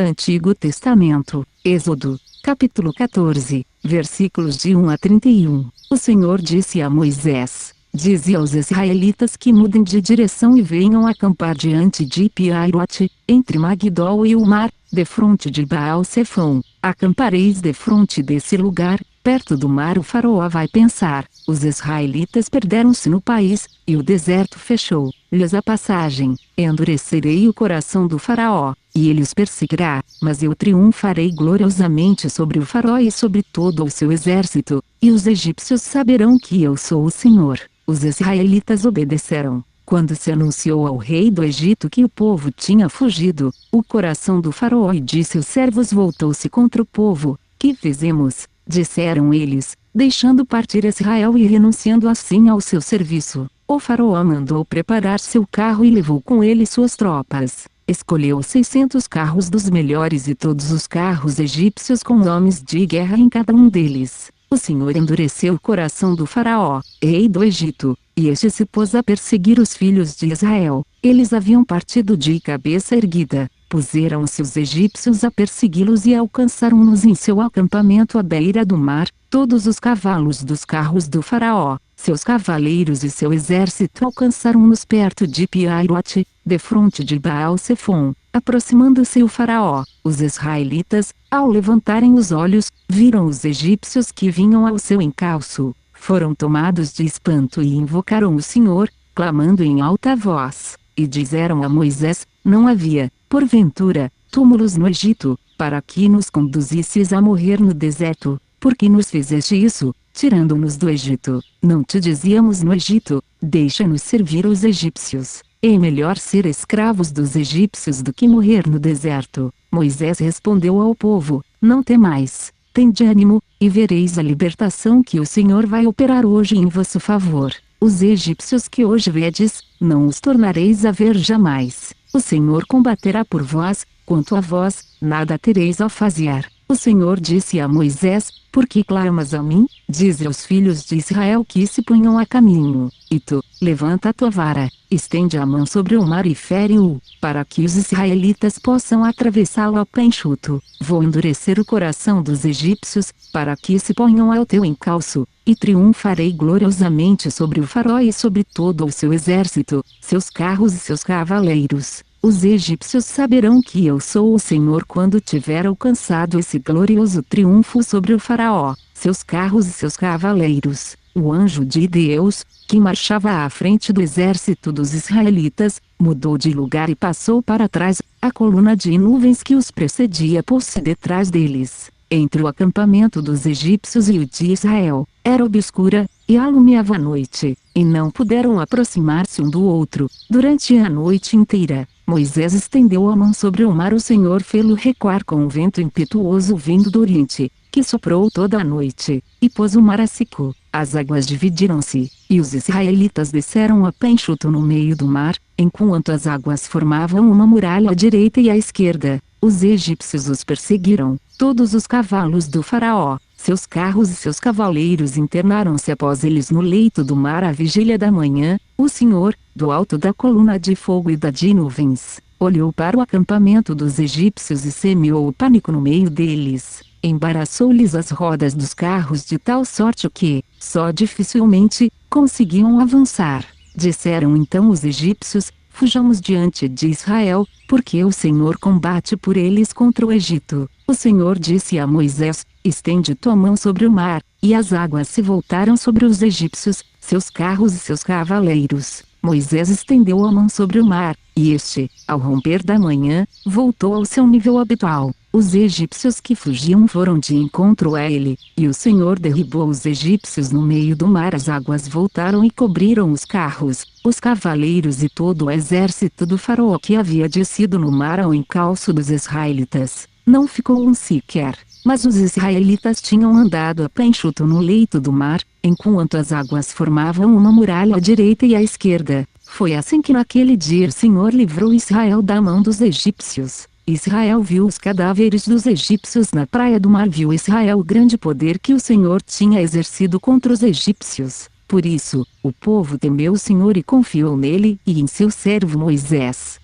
Antigo Testamento, Êxodo, capítulo 14, versículos de 1 a 31. O Senhor disse a Moisés: dize aos israelitas que mudem de direção e venham acampar diante de Pi-Hahirote, entre Magdol e o mar, defronte de Baal-Zefon. Acampareis defronte desse lugar, perto do mar. O faraó vai pensar: os israelitas perderam-se no país, e o deserto fechou-lhes a passagem. Endurecerei o coração do faraó, e ele os perseguirá, mas eu triunfarei gloriosamente sobre o faraó e sobre todo o seu exército, e os egípcios saberão que eu sou o Senhor. Os israelitas obedeceram. Quando se anunciou ao rei do Egito que o povo tinha fugido, o coração do faraó e de seus servos voltou-se contra o povo. Que fizemos? Disseram eles, deixando partir Israel e renunciando assim ao seu serviço. O faraó mandou preparar seu carro e levou com ele suas tropas. Escolheu 600 carros dos melhores e todos os carros egípcios com homens de guerra em cada um deles. O Senhor endureceu o coração do faraó, rei do Egito, e este se pôs a perseguir os filhos de Israel. Eles haviam partido de cabeça erguida. Puseram-se os egípcios a persegui-los e alcançaram-nos em seu acampamento à beira do mar, todos os cavalos dos carros do faraó, seus cavaleiros e seu exército alcançaram-nos perto de Pi-Hahirote, defronte de Baal-Zefon. Aproximando-se o faraó, os israelitas, ao levantarem os olhos, viram os egípcios que vinham ao seu encalço. Foram tomados de espanto e invocaram o Senhor, clamando em alta voz, e disseram a Moisés: não havia, porventura, túmulos no Egito, para que nos conduzisses a morrer no deserto? Por que nos fizeste isso, tirando-nos do Egito? Não te dizíamos no Egito: deixa-nos servir os egípcios. É melhor ser escravos dos egípcios do que morrer no deserto. Moisés respondeu ao povo: não temais, tende ânimo, e vereis a libertação que o Senhor vai operar hoje em vosso favor. Os egípcios que hoje vedes, não os tornareis a ver jamais. O Senhor combaterá por vós, quanto a vós, nada tereis a fazer. O Senhor disse a Moisés: por que clamas a mim? Dize aos filhos de Israel que se ponham a caminho. E tu, levanta a tua vara, estende a mão sobre o mar e fere-o, para que os israelitas possam atravessá-lo a pé enxuto. Vou endurecer o coração dos egípcios, para que se ponham ao teu encalço, e triunfarei gloriosamente sobre o faraó e sobre todo o seu exército, seus carros e seus cavaleiros. Os egípcios saberão que eu sou o Senhor quando tiver alcançado esse glorioso triunfo sobre o faraó, seus carros e seus cavaleiros. O anjo de Deus, que marchava à frente do exército dos israelitas, mudou de lugar e passou para trás. A coluna de nuvens que os precedia pôs-se detrás deles, entre o acampamento dos egípcios e o de Israel. Era obscura, e alumiava a noite, e não puderam aproximar-se um do outro, durante a noite inteira. Moisés estendeu a mão sobre o mar. O Senhor fê-lo recuar com um vento impetuoso vindo do oriente, que soprou toda a noite, e pôs o mar a seco. As águas dividiram-se, e os israelitas desceram a pé enxuto no meio do mar, enquanto as águas formavam uma muralha à direita e à esquerda. Os egípcios os perseguiram. Todos os cavalos do faraó, seus carros e seus cavaleiros internaram-se após eles no leito do mar à vigília da manhã. O Senhor, do alto da coluna de fogo e da de nuvens, olhou para o acampamento dos egípcios e semeou o pânico no meio deles. Embaraçou-lhes as rodas dos carros de tal sorte que, só dificilmente, conseguiam avançar. Disseram então os egípcios: fujamos diante de Israel, porque o Senhor combate por eles contra o Egito. O Senhor disse a Moisés: estende tua mão sobre o mar, e as águas se voltaram sobre os egípcios, seus carros e seus cavaleiros. Moisés estendeu a mão sobre o mar, e este, ao romper da manhã, voltou ao seu nível habitual. Os egípcios que fugiam foram de encontro a ele, e o Senhor derribou os egípcios no meio do mar. As águas voltaram e cobriram os carros, os cavaleiros e todo o exército do faraó que havia descido no mar ao encalço dos israelitas. Não ficou um sequer, mas os israelitas tinham andado a pé enxuto no leito do mar, enquanto as águas formavam uma muralha à direita e à esquerda. Foi assim que naquele dia o Senhor livrou Israel da mão dos egípcios. Israel viu os cadáveres dos egípcios na praia do mar. Viu Israel o grande poder que o Senhor tinha exercido contra os egípcios. Por isso, o povo temeu o Senhor e confiou nele e em seu servo Moisés.